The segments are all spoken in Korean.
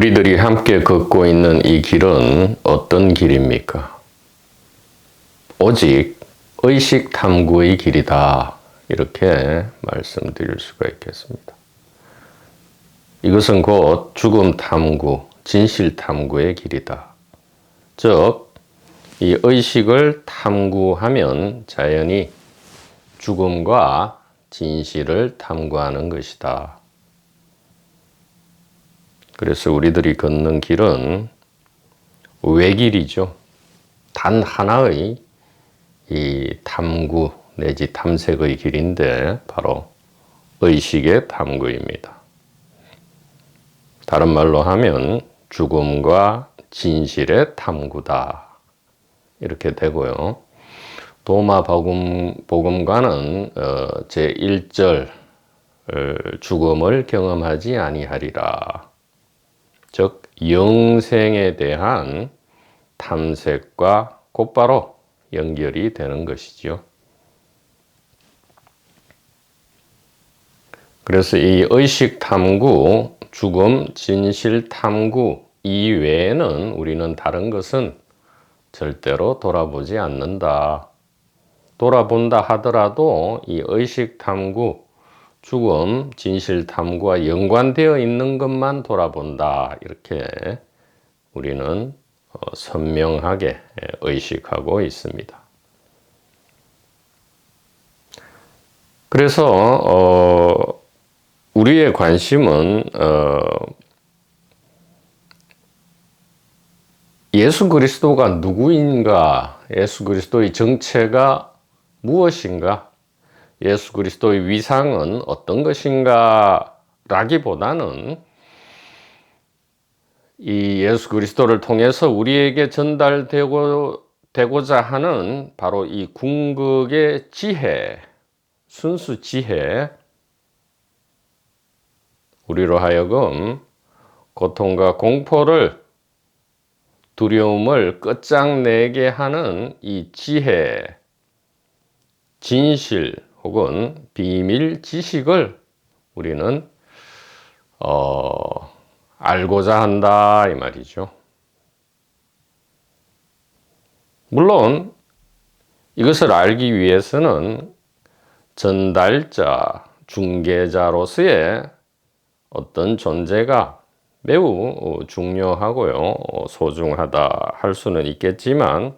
우리들이 함께 걷고 있는 이 길은 어떤 길입니까? 오직 의식 탐구의 길이다. 이렇게 말씀드릴 수가 있겠습니다. 이것은 곧 죽음 탐구, 진실 탐구의 길이다. 즉, 이 의식을 탐구하면 자연히 죽음과 진실을 탐구하는 것이다. 그래서 우리들이 걷는 길은 외길이죠. 단 하나의 이 탐구 내지 탐색의 길인데 바로 의식의 탐구입니다. 다른 말로 하면 죽음과 진실의 탐구다. 이렇게 되고요. 도마 복음과는 제1절 죽음을 경험하지 아니하리라. 즉 영생에 대한 탐색과 곧바로 연결이 되는 것이지요. 그래서 이 의식 탐구, 죽음, 진실 탐구 이외에는 우리는 다른 것은 절대로 돌아보지 않는다. 돌아본다 하더라도 이 의식 탐구, 죽음, 진실 탐구와 연관되어 있는 것만 돌아본다. 이렇게 우리는 선명하게 의식하고 있습니다. 그래서 우리의 관심은 예수 그리스도가 누구인가, 예수 그리스도의 정체가 무엇인가, 예수 그리스도의 위상은 어떤 것인가 라기보다는 이 예수 그리스도를 통해서 우리에게 전달되고자 하는 바로 이 궁극의 지혜, 순수 지혜, 우리로 하여금 고통과 공포를, 두려움을 끝장내게 하는 이 지혜, 진실 혹은 비밀 지식을 우리는 알고자 한다 이 말이죠. 물론 이것을 알기 위해서는 전달자, 중개자로서의 어떤 존재가 매우 중요하고요, 소중하다 할 수는 있겠지만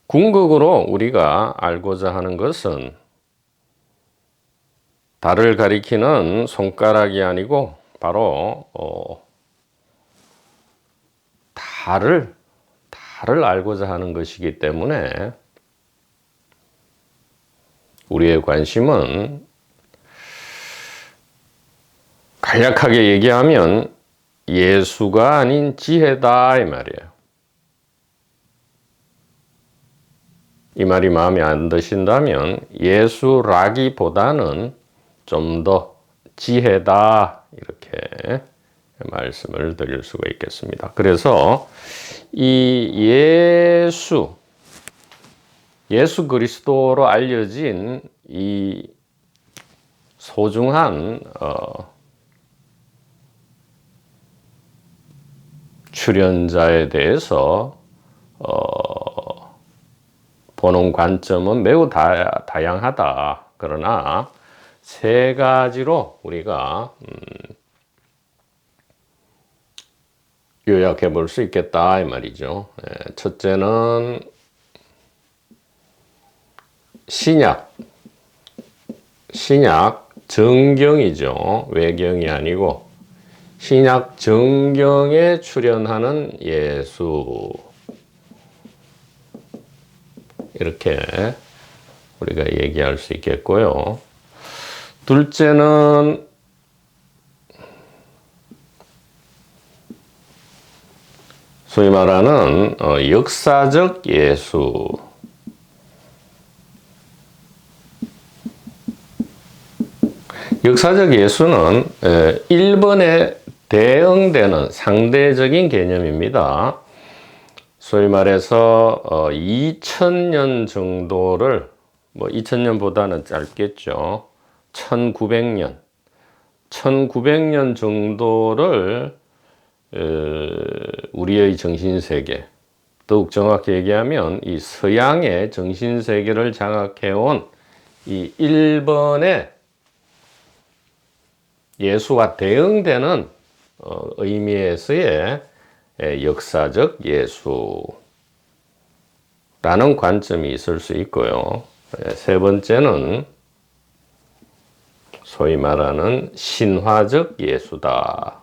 궁극으로 우리가 알고자 하는 것은 달을 가리키는 손가락이 아니고 바로 달을 알고자 하는 것이기 때문에 우리의 관심은 간략하게 얘기하면 예수가 아닌 지혜다 이 말이에요. 이 말이 마음에 안 드신다면 예수라기보다는 좀 더 지혜다 이렇게 말씀을 드릴 수가 있겠습니다. 그래서 이 예수 그리스도로 알려진 이 소중한 출연자에 대해서 보는 관점은 매우 다양하다. 그러나 세 가지로 우리가 요약해 볼 수 있겠다 이 말이죠. 첫째는 신약 정경이죠. 외경이 아니고 신약 정경에 출연하는 예수, 이렇게 우리가 얘기할 수 있겠고요. 둘째는 소위 말하는 역사적 예수, 역사적 예수는 1번에 대응되는 상대적인 개념입니다. 소위 말해서 2000년 정도를, 2000년보다는 짧겠죠. 1900년 1900년 정도를 우리의 정신세계, 더욱 정확히 얘기하면 이 서양의 정신세계를 장악해온 이 일본의 예수와 대응되는 의미에서의 역사적 예수라는 관점이 있을 수 있고요. 세 번째는 소위 말하는 신화적 예수다.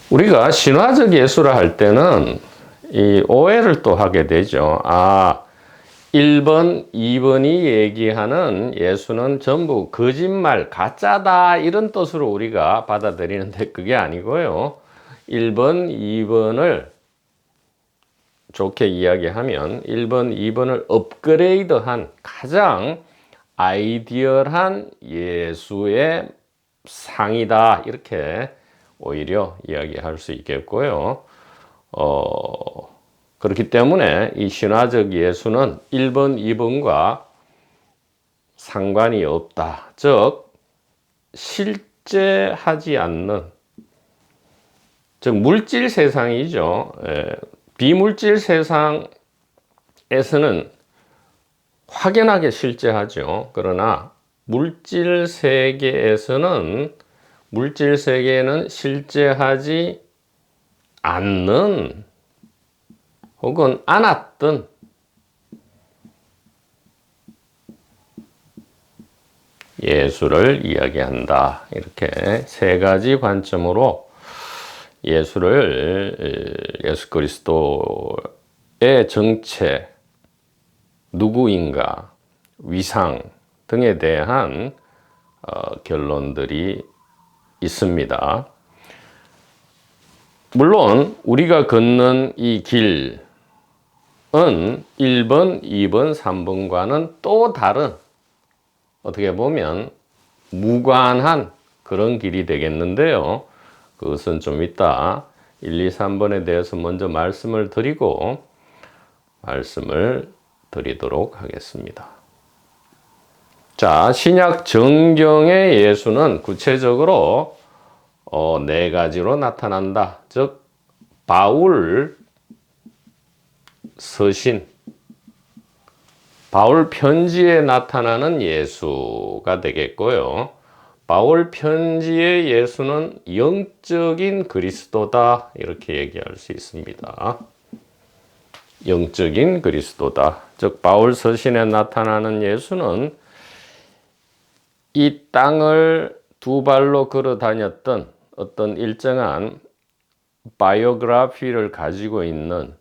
우리가 신화적 예수라 할 때는 이 오해를 또 하게 되죠. 1번, 2번이 얘기하는 예수는 전부 거짓말, 가짜다 이런 뜻으로 우리가 받아들이는데 그게 아니고요. 1번, 2번을 좋게 이야기하면 1번, 2번을 업그레이드한 가장 아이디얼한 예수의 상이다 이렇게 오히려 이야기할 수 있겠고요. 그렇기 때문에 이 신화적 예수는 1번, 2번과 상관이 없다. 즉 실제하지 않는, 즉 물질 세상이죠. 비물질 세상에서는 확연하게 실제하죠. 그러나 물질 세계에는 실제하지 않는 혹은 않았던 예수를 이야기한다. 이렇게 세 가지 관점으로 예수 그리스도의 정체, 누구인가, 위상 등에 대한 결론들이 있습니다. 물론 우리가 걷는 이 길은 1번, 2번, 3번과는 또 다른, 어떻게 보면 무관한 그런 길이 되겠는데요. 그것은 좀 이따 1, 2, 3번에 대해서 먼저 말씀을 드리도록 하겠습니다. 자, 신약 정경의 예수는 구체적으로 네 가지로 나타난다. 즉 바울 서신, 바울 편지에 나타나는 예수가 되겠고요. 바울 편지의 예수는 영적인 그리스도다 이렇게 얘기할 수 있습니다. 영적인 그리스도다. 즉 바울 서신에 나타나는 예수는 이 땅을 두 발로 걸어 다녔던 어떤 일정한 바이오그래피를 가지고 있는,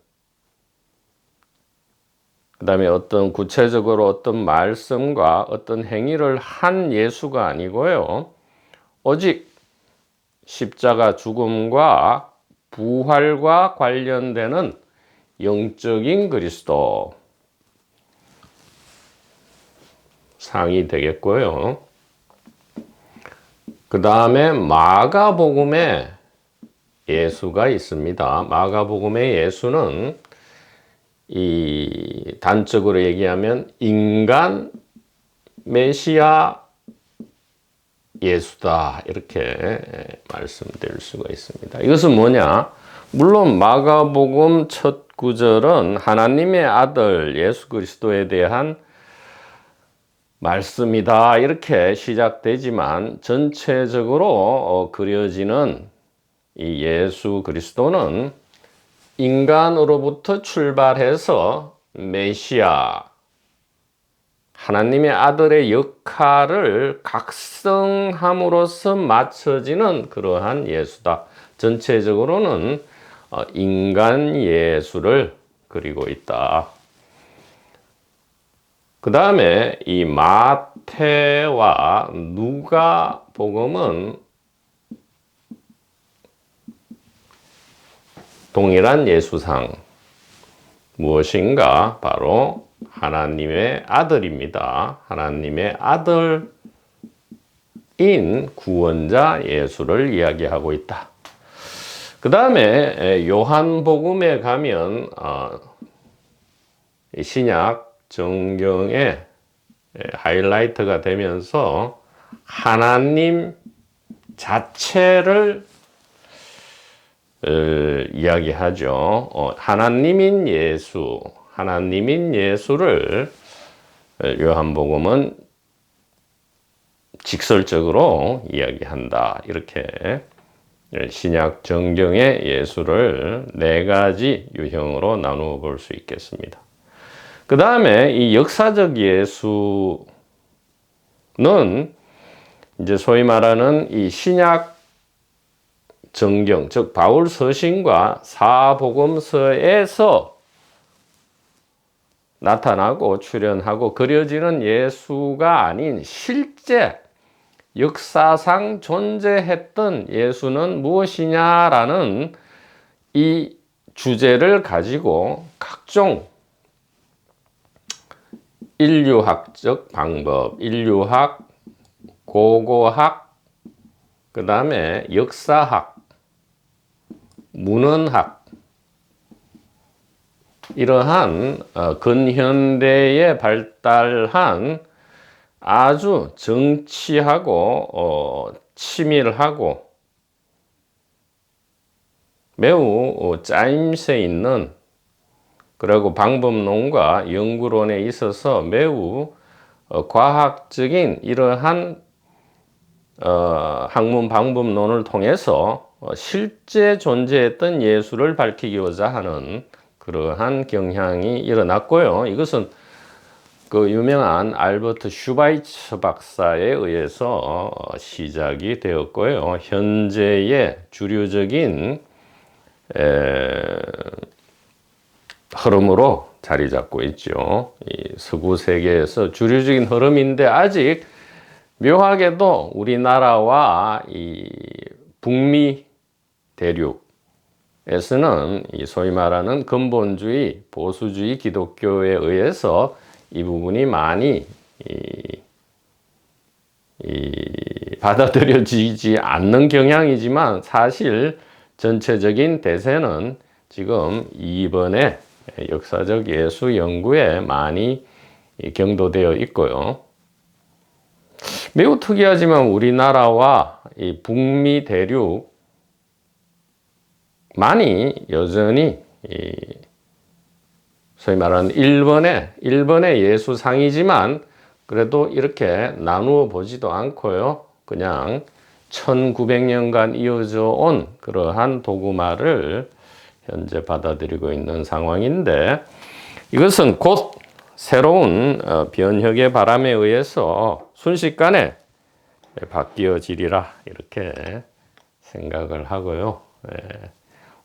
그 다음에 어떤 구체적으로 어떤 말씀과 어떤 행위를 한 예수가 아니고요. 오직 십자가 죽음과 부활과 관련되는 영적인 그리스도 상이 되겠고요. 그 다음에 마가복음에 예수가 있습니다. 마가복음의 예수는 이 단적으로 얘기하면 인간 메시아 예수다 이렇게 말씀드릴 수가 있습니다. 이것은 뭐냐? 물론 마가복음 첫 구절은 하나님의 아들 예수 그리스도에 대한 말씀이다 이렇게 시작되지만 전체적으로 그려지는 이 예수 그리스도는 인간으로부터 출발해서 메시아, 하나님의 아들의 역할을 각성함으로써 맞춰지는 그러한 예수다. 전체적으로는 인간 예수를 그리고 있다. 그 다음에 이 마태와 누가복음은 동일한 예수상, 무엇인가? 바로 하나님의 아들입니다. 하나님의 아들인 구원자 예수를 이야기하고 있다. 그 다음에 요한복음에 가면 신약 정경의 하이라이트가 되면서 하나님 자체를 이야기하죠. 하나님인 예수를 요한복음은 직설적으로 이야기한다. 이렇게 신약 정경의 예수를 네 가지 유형으로 나누어 볼 수 있겠습니다. 그 다음에 이 역사적 예수는 이제 소위 말하는 이 신약 정경, 즉 바울 서신과 사복음서에서 나타나고 출현하고 그려지는 예수가 아닌 실제 역사상 존재했던 예수는 무엇이냐라는 이 주제를 가지고 각종 인류학적 방법, 인류학, 고고학, 그 다음에 역사학, 문헌학, 이러한 근현대에 발달한 아주 정치하고 치밀하고 매우 짜임새 있는, 그리고 방법론과 연구론에 있어서 매우 과학적인 이러한 학문 방법론을 통해서 실제 존재했던 예수를 밝히고자 하는 그러한 경향이 일어났고요. 이것은 그 유명한 알버트 슈바이처 박사에 의해서 시작이 되었고요. 현재의 주류적인 흐름으로 자리 잡고 있죠. 이 서구 세계에서 주류적인 흐름인데 아직 묘하게도 우리나라와 이 북미 대륙에서는 이 소위 말하는 근본주의, 보수주의 기독교에 의해서 이 부분이 많이 받아들여지지 않는 경향이지만 사실 전체적인 대세는 지금 이번에 역사적 예수 연구에 많이 경도되어 있고요. 매우 특이하지만 우리나라와 이 북미 대륙만이 여전히 소위 말하는 일본의 예수상이지만 그래도 이렇게 나누어 보지도 않고요. 그냥 1900년간 이어져 온 그러한 도구마를 현재 받아들이고 있는 상황인데, 이것은 곧 새로운 변혁의 바람에 의해서 순식간에 바뀌어지리라 이렇게 생각을 하고요.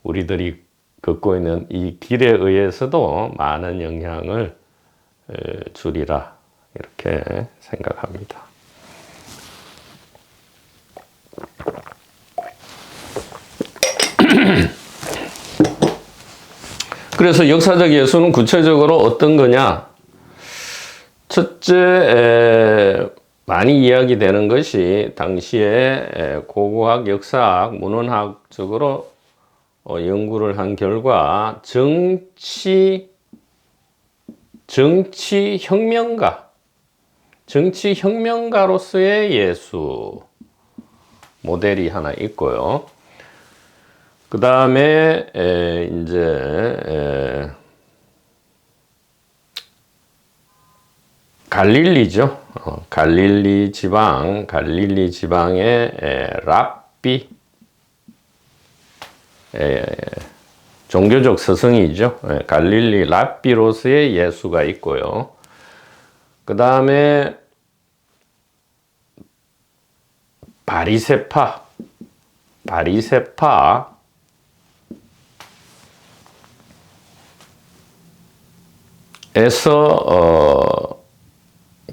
우리들이 걷고 있는 이 길에 의해서도 많은 영향을 주리라 이렇게 생각합니다. 그래서 역사적 예수는 구체적으로 어떤 거냐? 첫째, 많이 이야기되는 것이 당시에 고고학, 역사학, 문헌학적으로 연구를 한 결과 정치혁명가로서의 예수 모델이 하나 있고요. 그 다음에 이제 갈릴리죠. 갈릴리 지방의 랍비, 종교적 스승이죠. 갈릴리 랍비로서의 예수가 있고요. 그 다음에 바리새파 에서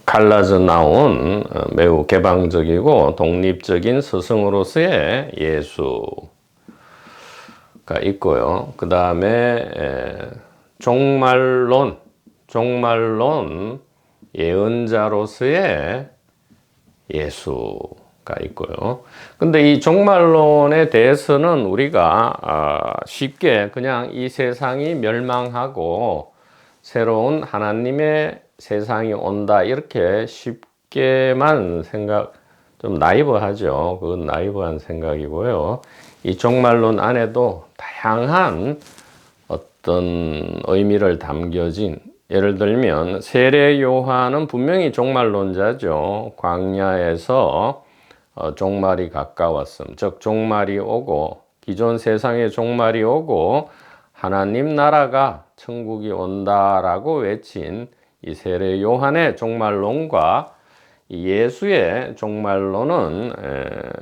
갈라져 나온 매우 개방적이고 독립적인 스승으로서의 예수가 있고요. 그 다음에 종말론 예언자로서의 예수가 있고요. 근데 이 종말론에 대해서는 우리가 쉽게 그냥 이 세상이 멸망하고 새로운 하나님의 세상이 온다 이렇게 쉽게만 생각, 좀 나이브하죠. 그건 나이브한 생각이고요. 이 종말론 안에도 다양한 어떤 의미를 담겨진, 예를 들면 세례 요한은 분명히 종말론자죠. 광야에서 종말이 가까웠음, 즉 종말이 오고 기존 세상의 종말이 오고 하나님 나라가 천국이 온다라고 외친 이 세례 요한의 종말론과 예수의 종말론은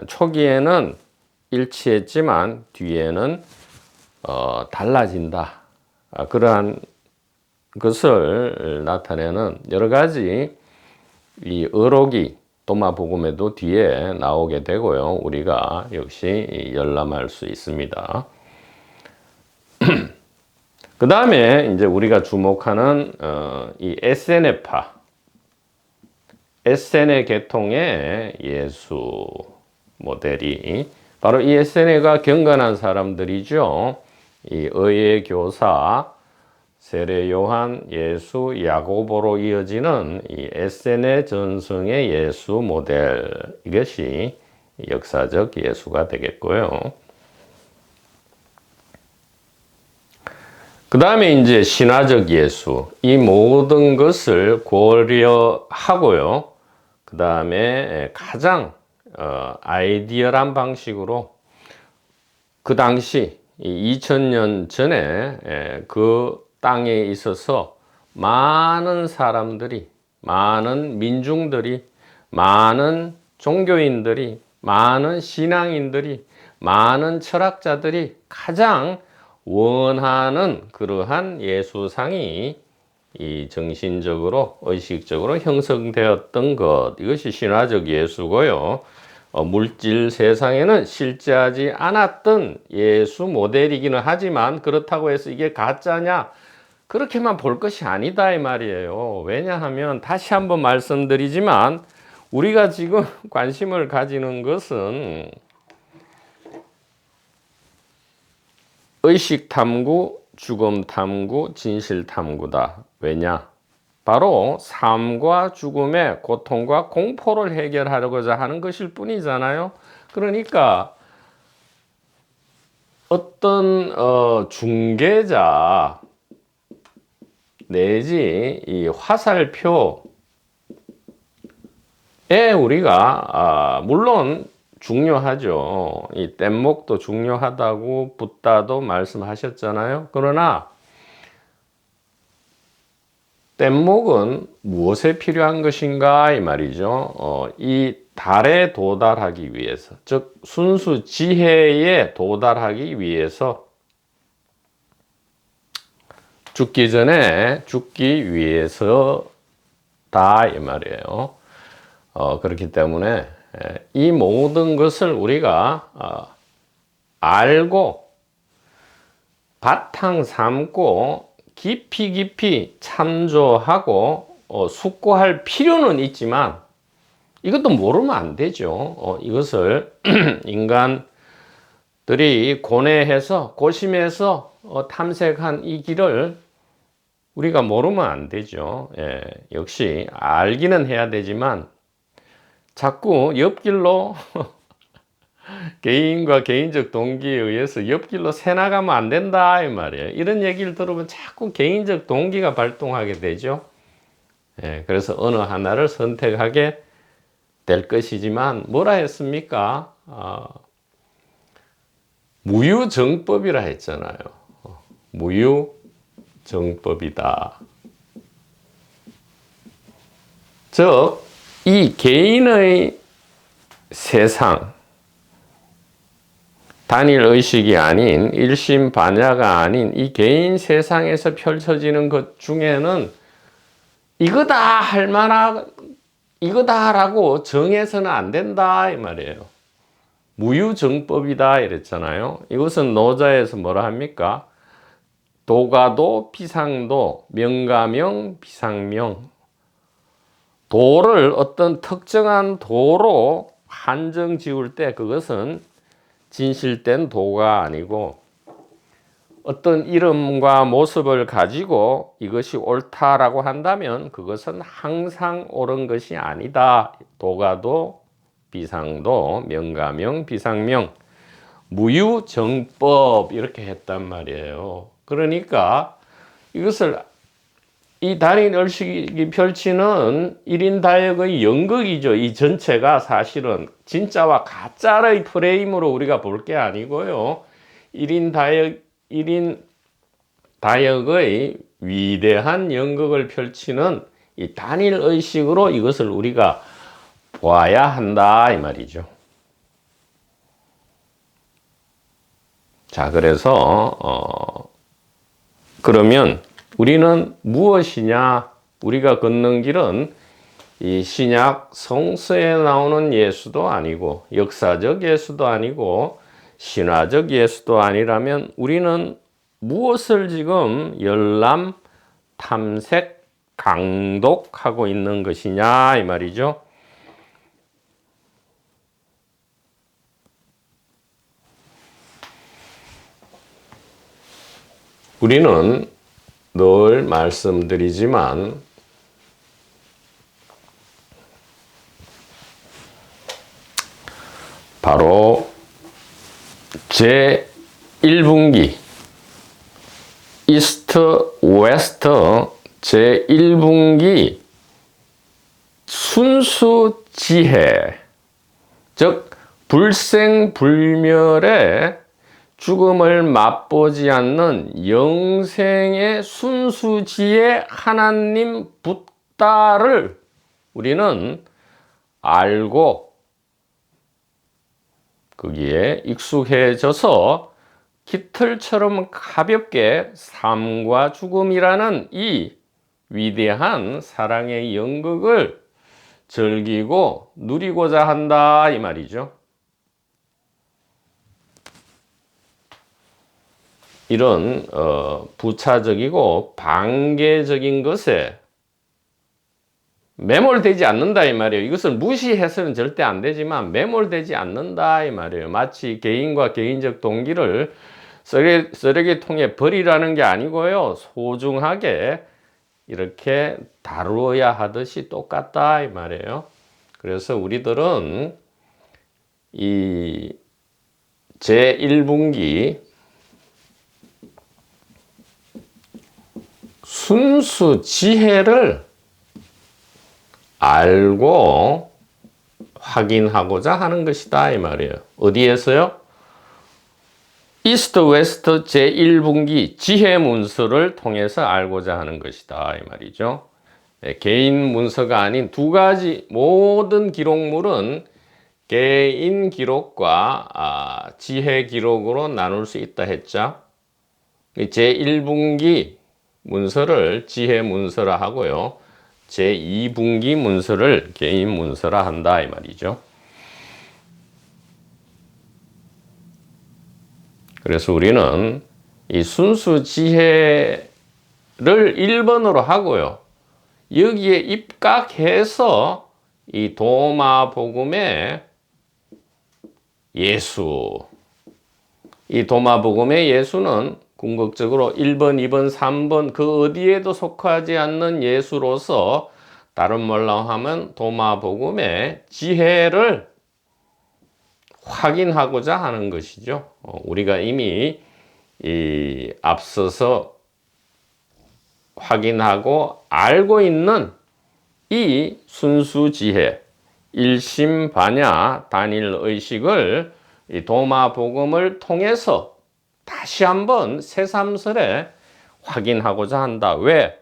초기에는 일치했지만 뒤에는 달라진다. 그러한 것을 나타내는 여러 가지 이 의록이 도마복음에도 뒤에 나오게 되고요. 우리가 역시 열람할 수 있습니다. 그 다음에 이제 우리가 주목하는 이 에세네파, 에세네 계통의 예수 모델이 바로 이 에세네가 경건한 사람들이죠. 이 의의 교사, 세례 요한, 예수, 야고보로 이어지는 이 에세네 전승의 예수 모델, 이것이 역사적 예수가 되겠고요. 그 다음에 이제 신화적 예수, 이 모든 것을 고려하고요. 그 다음에 가장 아이디얼한 방식으로 그 당시 2000년 전에 그 땅에 있어서 많은 사람들이, 많은 민중들이, 많은 종교인들이, 많은 신앙인들이, 많은 철학자들이 가장 원하는 그러한 예수상이 이 정신적으로, 의식적으로 형성되었던 것, 이것이 신화적 예수고요. 물질 세상에는 실제하지 않았던 예수 모델이기는 하지만 그렇다고 해서 이게 가짜냐? 그렇게만 볼 것이 아니다 이 말이에요. 왜냐하면 다시 한번 말씀드리지만 우리가 지금 관심을 가지는 것은 의식 탐구, 죽음 탐구, 진실 탐구다. 왜냐? 바로 삶과 죽음의 고통과 공포를 해결하려고자 하는 것일 뿐이잖아요. 그러니까 어떤 중개자 내지 이 화살표에 우리가 물론 중요하죠. 이 뗏목도 중요하다고 붓다도 말씀하셨잖아요. 그러나 뗏목은 무엇에 필요한 것인가 이 말이죠. 이 달에 도달하기 위해서, 즉 순수 지혜에 도달하기 위해서 죽기 전에 죽기 위해서다 이 말이에요. 그렇기 때문에 이 모든 것을 우리가 알고 바탕 삼고 깊이 참조하고 숙고할 필요는 있지만 이것도 모르면 안 되죠. 이것을 인간들이 고뇌해서 고심해서 탐색한 이 길을 우리가 모르면 안 되죠. 역시 알기는 해야 되지만 자꾸 옆길로 개인과 개인적 동기에 의해서 옆길로 새나가면 안 된다 이 말이에요. 이런 얘기를 들으면 자꾸 개인적 동기가 발동하게 되죠. 그래서 어느 하나를 선택하게 될 것이지만 뭐라 했습니까? 무유정법이라 했잖아요. 무유정법이다. 즉, 이 개인의 세상, 단일 의식이 아닌 일심반야가 아닌 이 개인 세상에서 펼쳐지는 것 중에는 이거다 할 만한 이거다라고 정해서는 안 된다 이 말이에요. 무유정법이다 이랬잖아요. 이것은 노자에서 뭐라 합니까? 도가도 비상도, 명가명 비상명. 도를 어떤 특정한 도로 한정 지을 때 그것은 진실된 도가 아니고 어떤 이름과 모습을 가지고 이것이 옳다라고 한다면 그것은 항상 옳은 것이 아니다. 도가도, 비상도, 명가명, 비상명, 무유정법 이렇게 했단 말이에요. 그러니까 이것을 이 단일 얼식이 펼치는 1인 다역의 연극이죠. 이 전체가 사실은 진짜와 가짜의 프레임으로 우리가 볼 게 아니고요. 1인 다역의 위대한 연극을 펼치는 이 단일 의식으로 이것을 우리가 보아야 한다 이 말이죠. 자, 그래서 그러면 우리는 무엇이냐? 우리가 걷는 길은 이 신약 성서에 나오는 예수도 아니고 역사적 예수도 아니고 신화적 예수도 아니라면 우리는 무엇을 지금 열람, 탐색, 강독하고 있는 것이냐 이 말이죠. 우리는 늘 말씀드리지만 바로 제1분기 이스트 웨스트 제1분기 순수 지혜, 즉 불생불멸의 죽음을 맛보지 않는 영생의 순수지혜 하나님 붓다를 우리는 알고 거기에 익숙해져서 깃털처럼 가볍게 삶과 죽음이라는 이 위대한 사랑의 연극을 즐기고 누리고자 한다 이 말이죠. 이런 부차적이고 반개적인 것에 매몰되지 않는다 이 말이에요. 이것을 무시해서는 절대 안 되지만 매몰되지 않는다 이 말이에요. 마치 개인과 개인적 동기를 쓰레기통에 버리라는 게 아니고요. 소중하게 이렇게 다루어야 하듯이 똑같다 이 말이에요. 그래서 우리들은 이 제1분기 순수 지혜를 알고 확인하고자 하는 것이다 이 말이에요. 어디에서요? 이스트 웨스트 제1분기 지혜 문서를 통해서 알고자 하는 것이다 이 말이죠. 개인 문서가 아닌 두 가지 모든 기록물은 개인 기록과 지혜 기록으로 나눌 수 있다 했죠. 제1분기 문서를 지혜 문서라 하고요. 제2분기 문서를 개인 문서라 한다 이 말이죠. 그래서 우리는 이 순수 지혜를 1번으로 하고요. 여기에 입각해서 이 도마복음의 예수, 이 도마복음의 예수는 궁극적으로 1번, 2번, 3번 그 어디에도 속하지 않는 예수로서 다른 말로 하면 도마복음의 지혜를 확인하고자 하는 것이죠. 우리가 이미 앞서서 확인하고 알고 있는 이 순수 지혜, 일심반야 단일의식을 이 도마복음을 통해서 다시 한번 새삼스레 확인하고자 한다. 왜?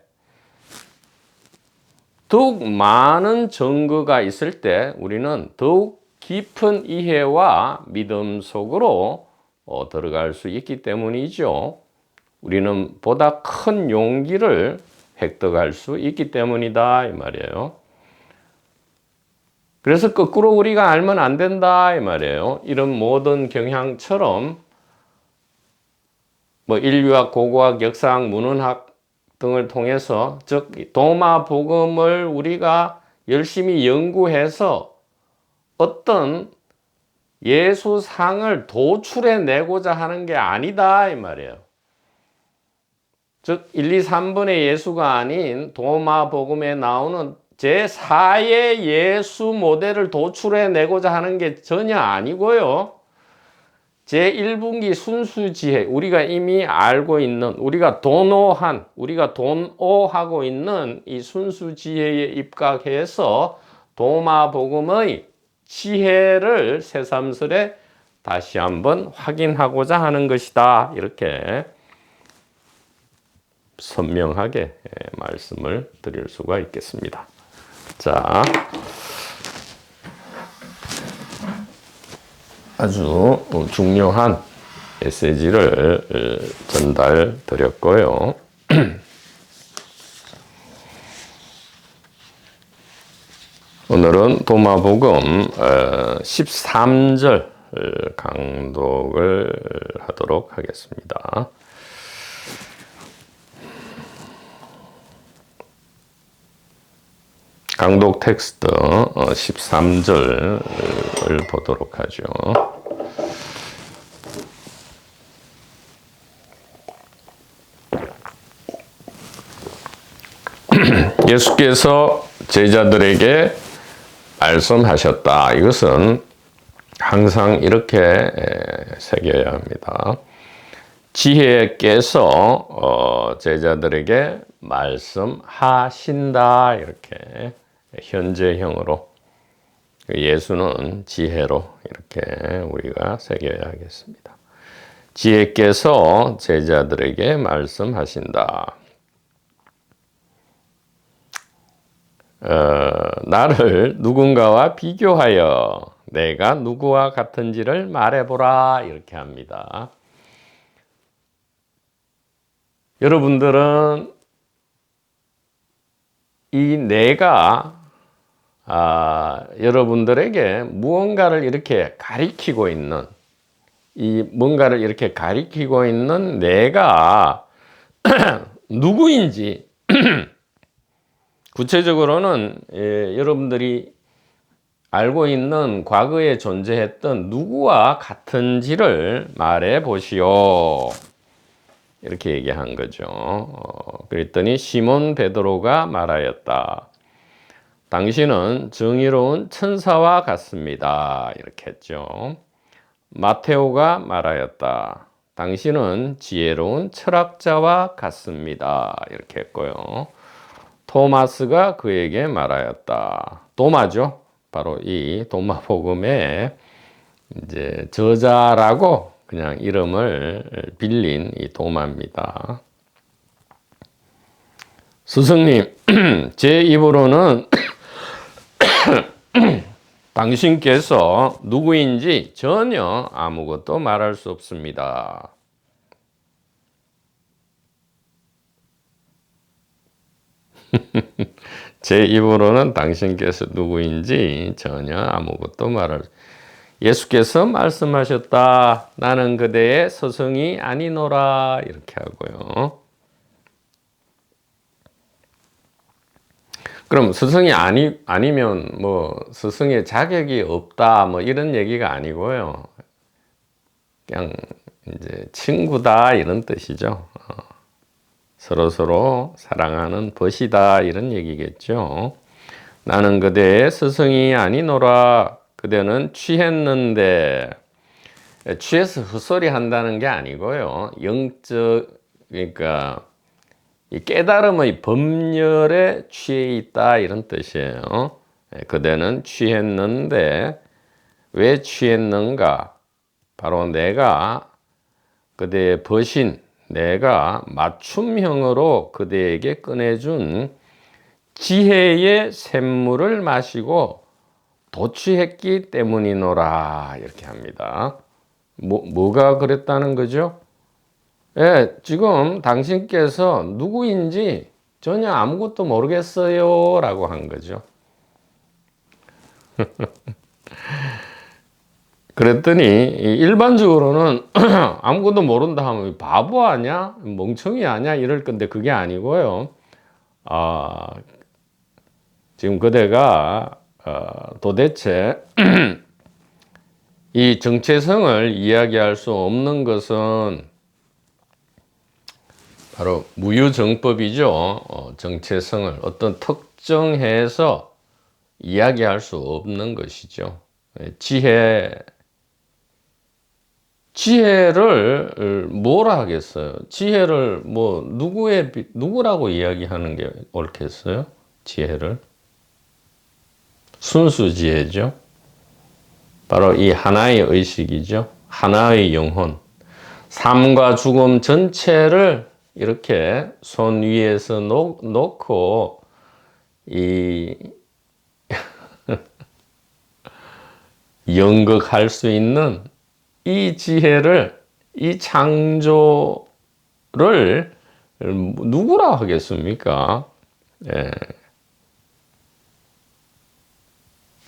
더욱 많은 증거가 있을 때 우리는 더욱 깊은 이해와 믿음 속으로 들어갈 수 있기 때문이죠. 우리는 보다 큰 용기를 획득할 수 있기 때문이다 이 말이에요. 그래서 거꾸로 우리가 알면 안 된다 이 말이에요. 이런 모든 경향처럼 인류학, 고고학, 역사학, 문헌학 등을 통해서 즉 도마복음을 우리가 열심히 연구해서 어떤 예수상을 도출해 내고자 하는 게 아니다 이 말이에요. 즉 1, 2, 3번의 예수가 아닌 도마복음에 나오는 제4의 예수 모델을 도출해내고자 하는 게 전혀 아니고요. 제1분기 순수지혜, 우리가 이미 알고 있는, 우리가 돈오하고 있는 이 순수지혜에 입각해서 도마복음의 지혜를 새삼스레 다시 한번 확인하고자 하는 것이다. 이렇게 선명하게 말씀을 드릴 수가 있겠습니다. 자, 아주 중요한 메시지를 전달 드렸고요. 오늘은 도마복음 13절 강독을 하도록 하겠습니다. 강독 텍스트 13절을 보도록 하죠. 예수께서 제자들에게 말씀하셨다. 이것은 항상 이렇게 새겨야 합니다. 지혜께서 제자들에게 말씀하신다. 이렇게 현재형으로, 예수는 지혜로 이렇게 우리가 새겨야 하겠습니다. 지혜께서 제자들에게 말씀하신다. 나를 누군가와 비교하여 내가 누구와 같은지를 말해보라. 이렇게 합니다. 여러분들은 이 내가 여러분들에게 무언가를 이렇게 가리키고 있는, 이 뭔가를 이렇게 가리키고 있는 내가 누구인지 구체적으로는 여러분들이 알고 있는 과거에 존재했던 누구와 같은지를 말해 보시오. 이렇게 얘기한 거죠. 그랬더니 시몬 베드로가 말하였다. 당신은 정의로운 천사와 같습니다. 이렇게 했죠. 마테오가 말하였다. 당신은 지혜로운 철학자와 같습니다. 이렇게 했고요. 토마스가 그에게 말하였다. 도마죠. 바로 이 도마복음의 이제 저자라고 그냥 이름을 빌린 이 도마입니다. 스승님, 제 입으로는 당신께서 누구인지 전혀 아무것도 말할 수 없습니다. 제 입으로는 당신께서 누구인지 전혀 아무것도 말할 수 없습니다. 예수께서 말씀하셨다. 나는 그대의 스승이 아니노라. 이렇게 하고요. 그럼 스승이 아니면 뭐 스승의 자격이 없다. 뭐 이런 얘기가 아니고요. 그냥 이제 친구다. 이런 뜻이죠. 서로서로 사랑하는 벗이다. 이런 얘기겠죠. 나는 그대의 스승이 아니노라. 그대는 취했는데, 취해서 헛소리 한다는 게 아니고요. 그러니까 이 깨달음의 법렬에 취해 있다. 이런 뜻이에요. 그대는 취했는데 왜 취했는가? 바로 내가 그대의 벗인, 내가 맞춤형으로 그대에게 꺼내준 지혜의 샘물을 마시고 도취했기 때문이노라. 이렇게 합니다. 뭐가 그랬다는 거죠? 지금 당신께서 누구인지 전혀 아무것도 모르겠어요. 라고 한 거죠. 그랬더니 일반적으로는 아무것도 모른다 하면 바보 아냐? 멍청이 아냐? 이럴 건데 그게 아니고요. 지금 그대가 도대체 이 정체성을 이야기할 수 없는 것은 바로 무유정법이죠. 정체성을 어떤 특정해서 이야기할 수 없는 것이죠. 지혜를 뭐라 하겠어요? 지혜를 뭐 누구라고 이야기하는 게 옳겠어요? 지혜를 순수지혜죠. 바로 이 하나의 의식이죠. 하나의 영혼. 삶과 죽음 전체를 이렇게 손 위에서 놓고 이 연극할 수 있는 이 지혜를, 이 창조를 누구라 하겠습니까? 예.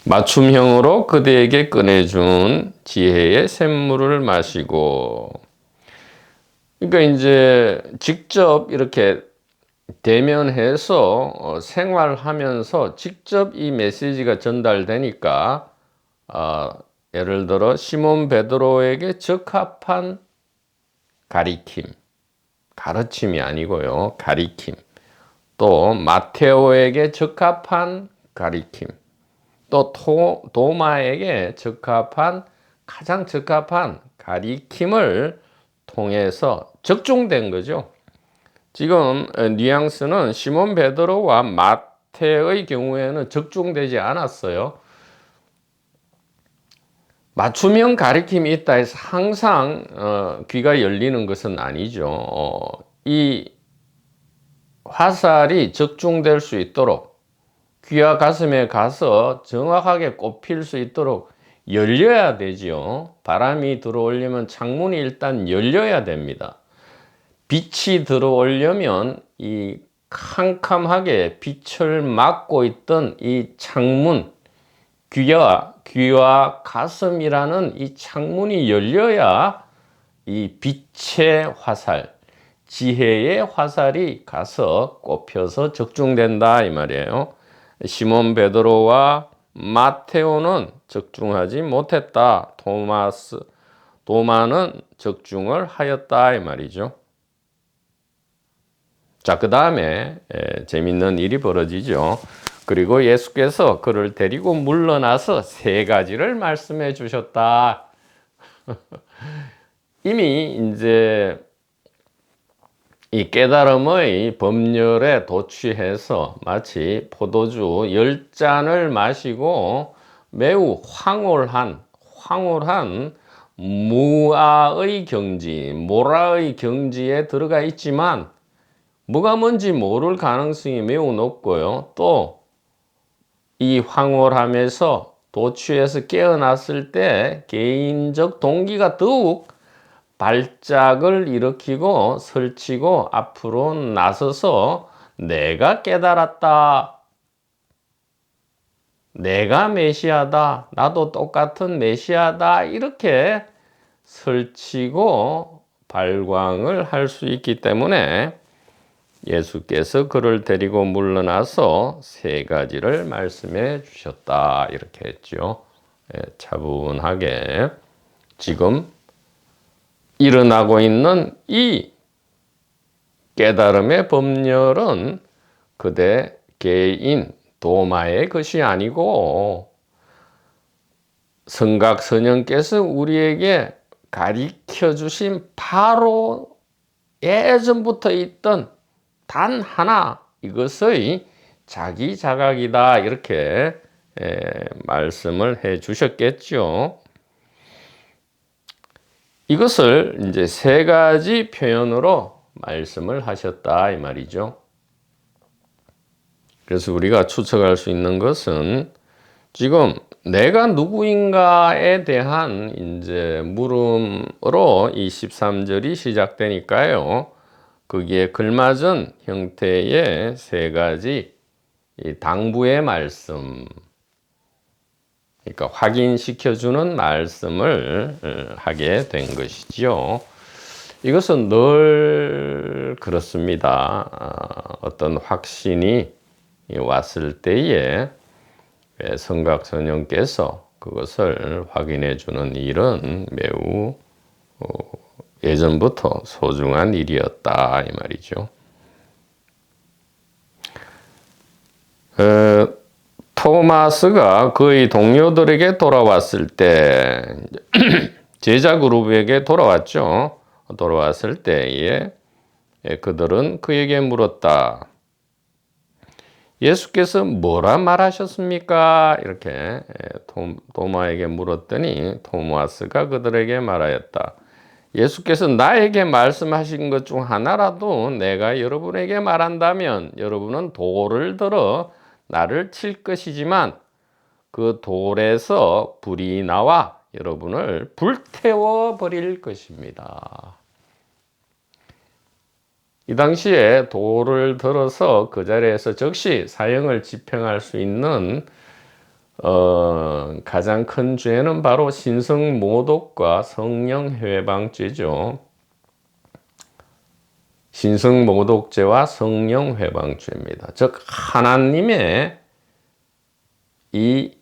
맞춤형으로 그대에게 꺼내준 지혜의 샘물을 마시고. 그러니까 이제 직접 이렇게 대면해서 생활하면서 직접 이 메시지가 전달되니까 예를 들어 시몬 베드로에게 적합한 가리킴, 가르침이 아니고요, 가리킴. 또 마테오에게 적합한 가리킴. 또 도마에게 가장 적합한 가리킴을 통해서 적중된 거죠. 지금 뉘앙스는 시몬 베드로와 마태의 경우에는 적중되지 않았어요. 맞춤형 가리킴이 있다 해서 항상 귀가 열리는 것은 아니죠. 이 화살이 적중될 수 있도록 귀와 가슴에 가서 정확하게 꼽힐 수 있도록 열려야 되지요. 바람이 들어오려면 창문이 일단 열려야 됩니다. 빛이 들어오려면 이 캄캄하게 빛을 막고 있던 이 창문, 귀와 가슴이라는 이 창문이 열려야 이 빛의 화살, 지혜의 화살이 가서 꼽혀서 적중된다 이 말이에요. 시몬 베드로와 마테오는 적중하지 못했다. 도마는 적중을 하였다 이 말이죠. 자, 그 다음에 재밌는 일이 벌어지죠. 그리고 예수께서 그를 데리고 물러나서 세 가지를 말씀해 주셨다. 이미 이제 이 깨달음의 법률에 도취해서 마치 포도주 10잔을 마시고 매우 황홀한 무아의 경지, 모라의 경지에 들어가 있지만 뭐가 뭔지 모를 가능성이 매우 높고요. 또 이 황홀함에서 도취해서 깨어났을 때 개인적 동기가 더욱 발작을 일으키고 설치고 앞으로 나서서 내가 깨달았다. 내가 메시아다. 나도 똑같은 메시아다. 이렇게 설치고 발광을 할 수 있기 때문에 예수께서 그를 데리고 물러나서 세 가지를 말씀해 주셨다. 이렇게 했죠. 차분하게 지금 일어나고 있는 이 깨달음의 법률은 그대 개인 도마의 것이 아니고 성각선영께서 우리에게 가르쳐 주신 바로 예전부터 있던 단 하나 이것의 자기 자각이다 이렇게 말씀을 해 주셨겠죠. 이것을 이제 세 가지 표현으로 말씀을 하셨다 이 말이죠. 그래서 우리가 추측할 수 있는 것은 지금 내가 누구인가에 대한 이제 물음으로 이 13절이 시작되니까요. 거기에 걸맞은 형태의 세 가지 당부의 말씀, 그러니까 확인시켜주는 말씀을 하게 된 것이지요. 이것은 늘 그렇습니다. 어떤 확신이 왔을 때에 성각선영께서 그것을 확인해 주는 일은 매우 예전부터 소중한 일이었다 이 말이죠. 토마스가 그의 동료들에게 돌아왔을 때 제자 그룹에게 돌아왔죠. 돌아왔을 때에 그들은 그에게 물었다. 예수께서 뭐라 말하셨습니까? 이렇게 도마에게 물었더니 토마스가 그들에게 말하였다. 예수께서 나에게 말씀하신 것 중 하나라도 내가 여러분에게 말한다면 여러분은 돌을 들어 나를 칠 것이지만 그 돌에서 불이 나와 여러분을 불태워 버릴 것입니다. 이 당시에 돌을 들어서 그 자리에서 즉시 사형을 집행할 수 있는 가장 큰 죄는 바로 신성모독과 성령회방죄죠. 신성모독죄와 성령회방죄입니다. 즉 하나님의 이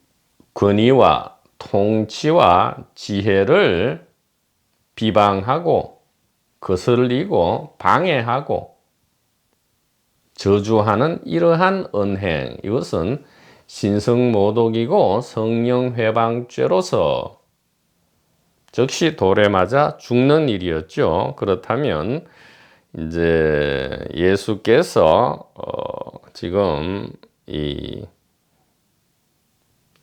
권위와 통치와 지혜를 비방하고 거슬리고 방해하고 저주하는 이러한 언행, 이것은 신성모독이고 성령회방죄로서 즉시 돌에 맞아 죽는 일이었죠. 그렇다면 이제 예수께서 지금 이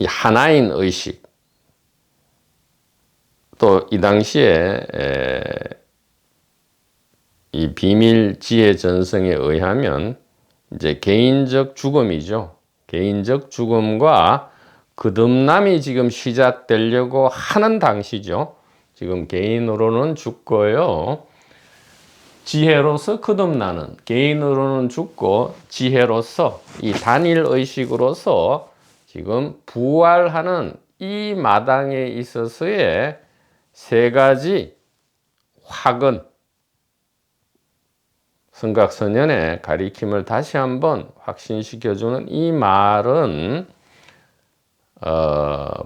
하나인 의식, 또 이 당시에 이 비밀 지혜 전승에 의하면 이제 개인적 죽음이죠. 개인적 죽음과 거듭남이 지금 시작되려고 하는 당시죠. 지금 개인으로는 죽고요. 지혜로서 거듭나는, 개인으로는 죽고 지혜로서 이 단일 의식으로서 지금 부활하는 이 마당에 있어서의 세 가지 화근, 성각선언의 가리킴을 다시 한번 확신시켜주는 이 말은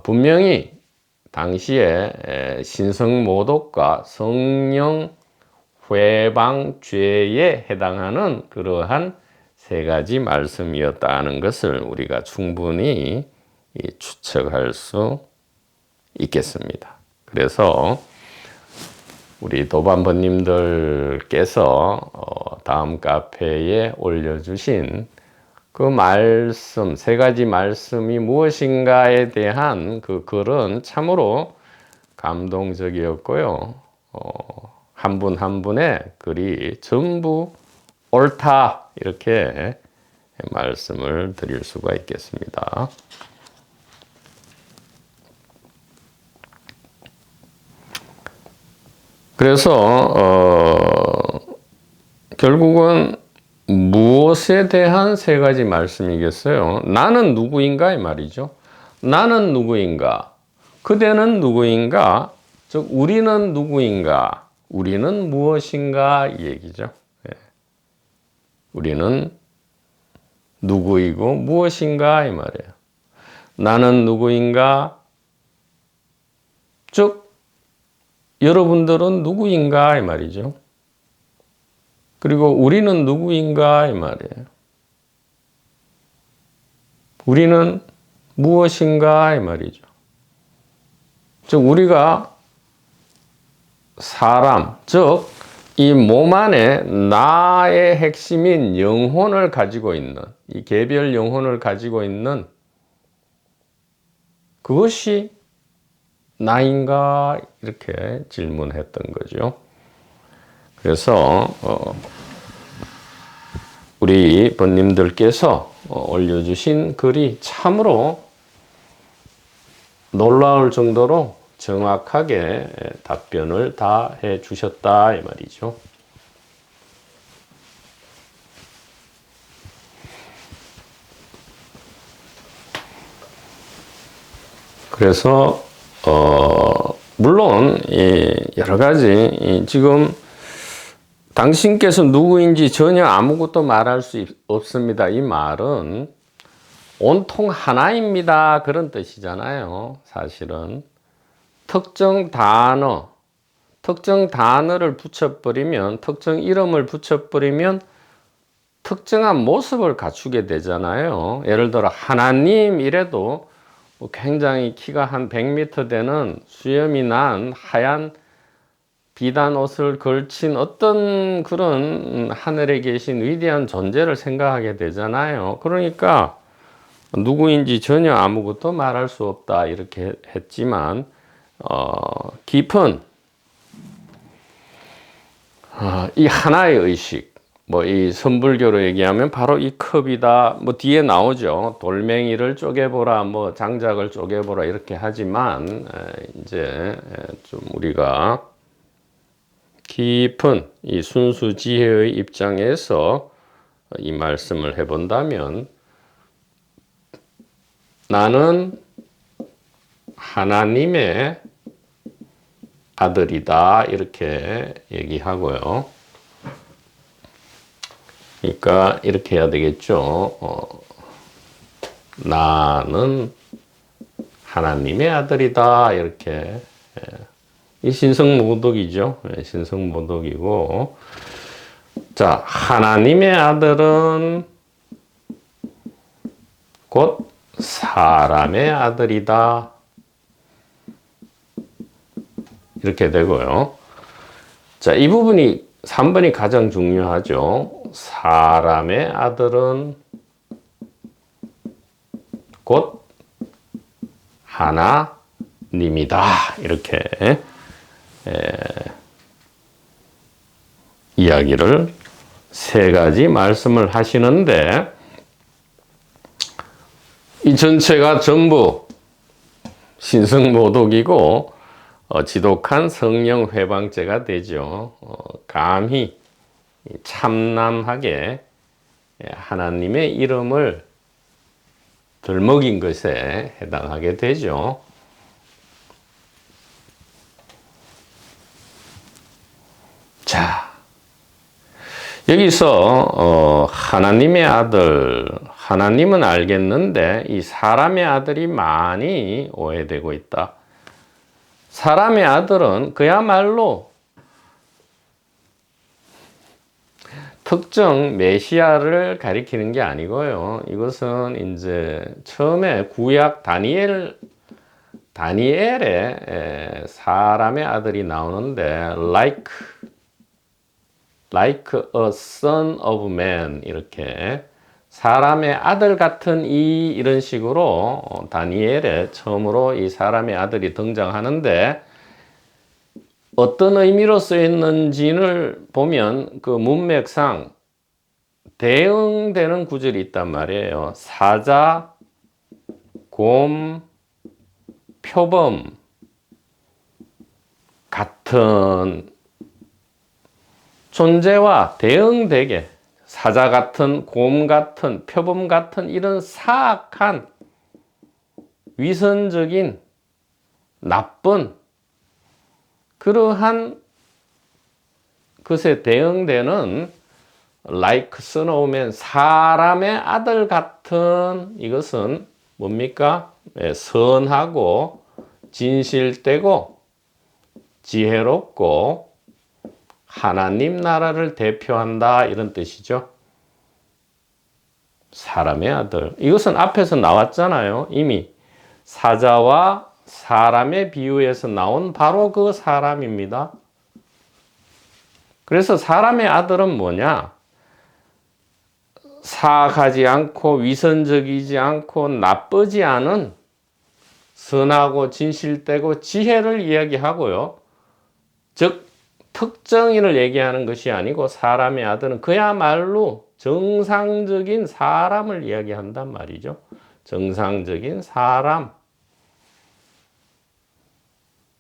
분명히 당시에 신성모독과 성령회방죄에 해당하는 그러한 세 가지 말씀이었다는 것을 우리가 충분히 추측할 수 있겠습니다. 그래서 우리 도반번님들께서 다음 카페에 올려주신 그 말씀, 세 가지 말씀이 무엇인가에 대한 그 글은 참으로 감동적이었고요. 한 분 한 분의 글이 전부 옳다, 이렇게 말씀을 드릴 수가 있겠습니다. 그래서 결국은 무엇에 대한 세 가지 말씀이겠어요? 나는 누구인가 이 말이죠. 나는 누구인가? 그대는 누구인가? 즉 우리는 누구인가? 우리는 무엇인가 이 얘기죠. 우리는 누구이고 무엇인가 이 말이에요. 나는 누구인가? 즉 여러분들은 누구인가 이 말이죠. 그리고 우리는 누구인가 이 말이에요. 우리는 무엇인가 이 말이죠. 즉 우리가 사람, 즉 이 몸 안에 나의 핵심인 영혼을 가지고 있는, 이 개별 영혼을 가지고 있는 그것이 나인가 이렇게 질문했던 거죠. 그래서 우리 번님들께서 올려주신 글이 참으로 놀라울 정도로 정확하게 답변을 다 해주셨다 이 말이죠. 그래서 물론 여러 가지 지금 당신께서 누구인지 전혀 아무것도 말할 수 없습니다. 이 말은 온통 하나입니다. 그런 뜻이잖아요. 사실은 특정 단어, 특정 단어를 붙여버리면, 특정 이름을 붙여버리면 특정한 모습을 갖추게 되잖아요. 예를 들어 하나님 이래도 뭐 굉장히 키가 한 100m 되는 수염이 난 하얀 비단 옷을 걸친 어떤 그런 하늘에 계신 위대한 존재를 생각하게 되잖아요. 그러니까 누구인지 전혀 아무것도 말할 수 없다 이렇게 했지만 깊은 이 하나의 의식, 뭐 이 선불교로 얘기하면 바로 이 컵이다. 뭐 뒤에 나오죠. 돌멩이를 쪼개보라, 뭐 장작을 쪼개보라 이렇게 하지만 이제 좀 우리가 깊은 이 순수 지혜의 입장에서 이 말씀을 해본다면 나는 하나님의 아들이다 이렇게 얘기하고요. 그러니까 이렇게 해야 되겠죠. 나는 하나님의 아들이다 이렇게. 이 신성모독이죠. 신성모독이고, 자, 하나님의 아들은 곧 사람의 아들이다 이렇게 되고요. 자, 이 부분이 3번이 가장 중요하죠. 사람의 아들은 곧 하나님이다 이렇게 이야기를 세 가지 말씀을 하시는데, 이 전체가 전부 신성모독이고 지독한 성령 회방죄가 되죠. 감히 참남하게 하나님의 이름을 들먹인 것에 해당하게 되죠. 자, 여기서 하나님의 아들, 하나님은 알겠는데 이 사람의 아들이 많이 오해되고 있다. 사람의 아들은 그야말로 특정 메시아를 가리키는 게 아니고요. 이것은 이제 처음에 구약 다니엘에 사람의 아들이 나오는데 like a son of man 이렇게 사람의 아들 같은 이런 식으로 다니엘에 처음으로 이 사람의 아들이 등장하는데, 어떤 의미로 쓰였는지를 보면 그 문맥상 대응되는 구절이 있단 말이에요. 사자, 곰, 표범 같은 존재와 대응되게, 사자 같은, 곰 같은, 표범 같은 이런 사악한 위선적인 나쁜 그러한 것에 대응되는 like son of man, 사람의 아들 같은, 이것은 뭡니까? 선하고 진실되고 지혜롭고 하나님 나라를 대표한다 이런 뜻이죠. 사람의 아들. 이것은 앞에서 나왔잖아요. 이미 사자와 사람의 비유에서 나온 바로 그 사람입니다. 그래서 사람의 아들은 뭐냐? 사악하지 않고 위선적이지 않고 나쁘지 않은 선하고 진실되고 지혜를 이야기하고요. 즉 특정인을 얘기하는 것이 아니고 사람의 아들은 그야말로 정상적인 사람을 이야기한단 말이죠. 정상적인 사람.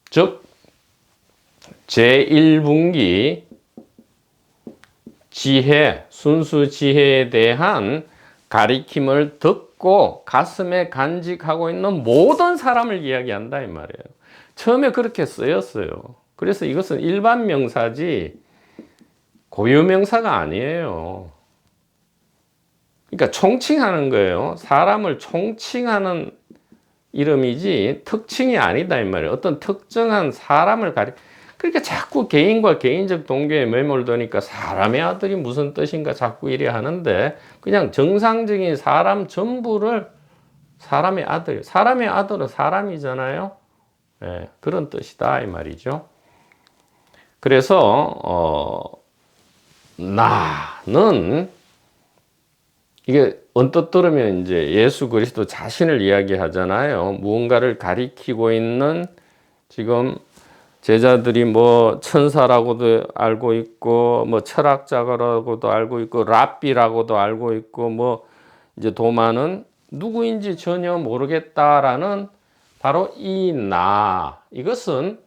즉 제1분기 지혜, 순수 지혜에 대한 가리킴을 듣고 가슴에 간직하고 있는 모든 사람을 이야기한다 이 말이에요. 처음에 그렇게 쓰였어요. 그래서 이것은 일반 명사지 고유 명사가 아니에요. 그러니까 총칭하는 거예요. 사람을 총칭하는 이름이지 특칭이 아니다 이 말이에요. 어떤 특정한 사람을 그러니까 자꾸 개인과 개인적 동교에 매몰되니까 사람의 아들이 무슨 뜻인가 자꾸 이래 하는데, 그냥 정상적인 사람 전부를 사람의 아들은 사람이잖아요. 예, 그런 뜻이다 이 말이죠. 그래서 나는 이게 언뜻 들으면 이제 예수 그리스도 자신을 이야기하잖아요. 무언가를 가리키고 있는, 지금 제자들이 뭐 천사라고도 알고 있고, 뭐 철학자라고도 알고 있고, 랍비라고도 알고 있고, 뭐 이제 도마는 누구인지 전혀 모르겠다라는 바로 이 나, 이것은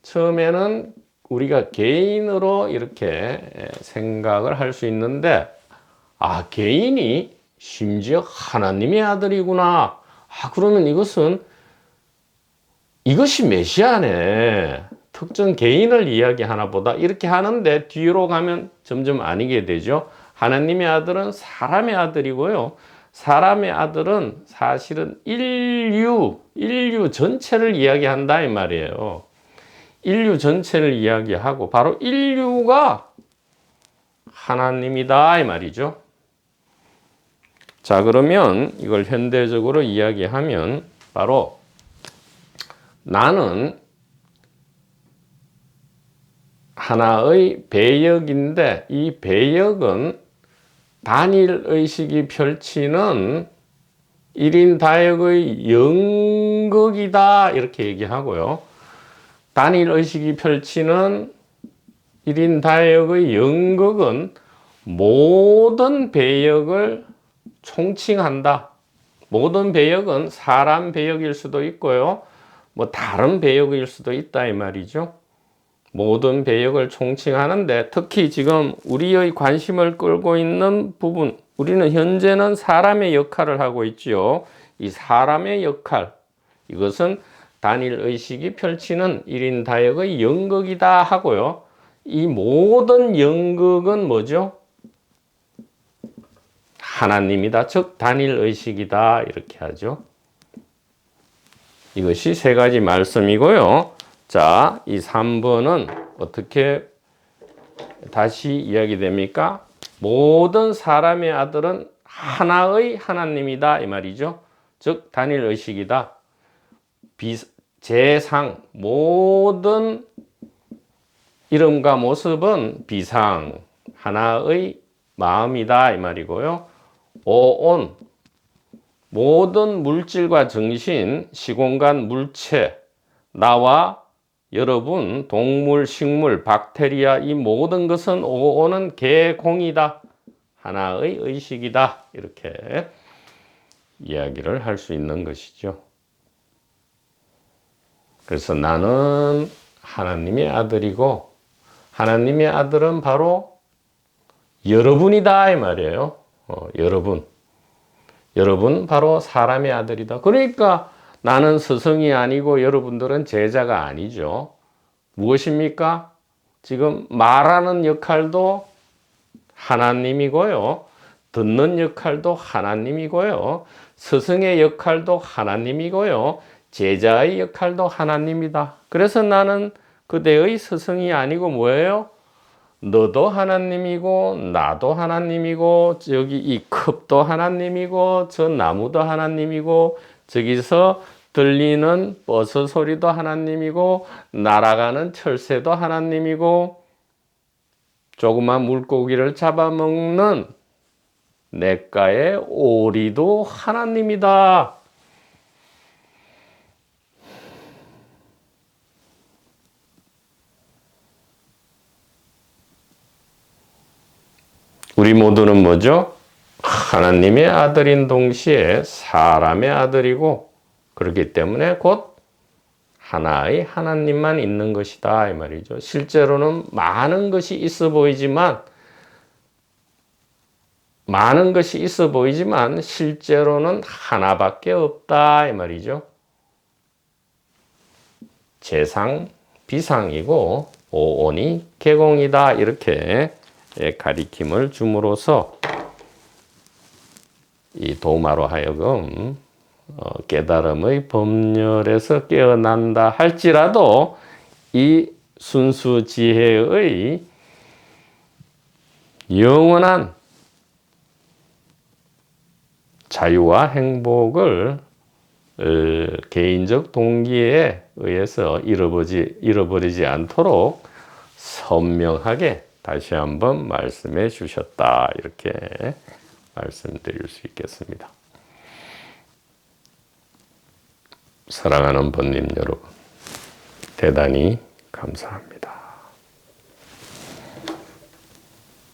처음에는 우리가 개인으로 이렇게 생각을 할 수 있는데, 아, 개인이 심지어 하나님의 아들이구나. 아, 그러면 이것이 메시아네. 특정 개인을 이야기하나 보다. 이렇게 하는데 뒤로 가면 점점 아니게 되죠. 하나님의 아들은 사람의 아들이고요. 사람의 아들은 사실은 인류 전체를 이야기한다 이 말이에요. 인류 전체를 이야기하고 바로 인류가 하나님이다 이 말이죠. 자, 그러면 이걸 현대적으로 이야기하면 바로 나는 하나의 배역인데, 이 배역은 단일 의식이 펼치는 1인 다역의 연극이다 이렇게 얘기하고요. 단일 의식이 펼치는 1인 다역의 연극은 모든 배역을 총칭한다. 모든 배역은 사람 배역일 수도 있고요. 뭐 다른 배역일 수도 있다 이 말이죠. 모든 배역을 총칭하는데, 특히 지금 우리의 관심을 끌고 있는 부분, 우리는 현재는 사람의 역할을 하고 있지요. 이 사람의 역할, 이것은 단일 의식이 펼치는 1인 다역의 연극이다 하고요. 이 모든 연극은 뭐죠? 하나님이다. 즉 단일 의식이다 이렇게 하죠. 이것이 세 가지 말씀이고요. 자, 이 3번은 어떻게 다시 이야기됩니까? 모든 사람의 아들은 하나의 하나님이다 이 말이죠. 즉 단일 의식이다. 재상, 모든 이름과 모습은 비상, 하나의 마음이다 이 말이고요. 오온, 모든 물질과 정신, 시공간 물체, 나와 여러분, 동물, 식물, 박테리아, 이 모든 것은 오온은 개공이다. 하나의 의식이다. 이렇게 이야기를 할 수 있는 것이죠. 그래서 나는 하나님의 아들이고, 하나님의 아들은 바로 여러분이다 이 말이에요. 여러분 바로 사람의 아들이다. 그러니까 나는 스승이 아니고 여러분들은 제자가 아니죠. 무엇입니까? 지금 말하는 역할도 하나님이고요. 듣는 역할도 하나님이고요. 스승의 역할도 하나님이고요. 제자의 역할도 하나님이다. 그래서 나는 그대의 스승이 아니고 뭐예요? 너도 하나님이고 나도 하나님이고 저기 이 컵도 하나님이고 저 나무도 하나님이고 저기서 들리는 버스 소리도 하나님이고 날아가는 철새도 하나님이고 조그만 물고기를 잡아먹는 냇가의 오리도 하나님이다. 우리 모두는 뭐죠? 하나님의 아들인 동시에 사람의 아들이고, 그렇기 때문에 곧 하나의 하나님만 있는 것이다 이 말이죠. 실제로는 많은 것이 있어 보이지만 실제로는 하나밖에 없다 이 말이죠. 재상, 비상이고 오온이 개공이다 이렇게 가리킴을 줌으로써 이 도마로 하여금 깨달음의 법렬에서 깨어난다 할지라도 이 순수 지혜의 영원한 자유와 행복을 개인적 동기에 의해서 잃어버리지 않도록 선명하게 다시 한번 말씀해 주셨다. 이렇게 말씀드릴 수 있겠습니다. 사랑하는 번님 여러분, 대단히 감사합니다.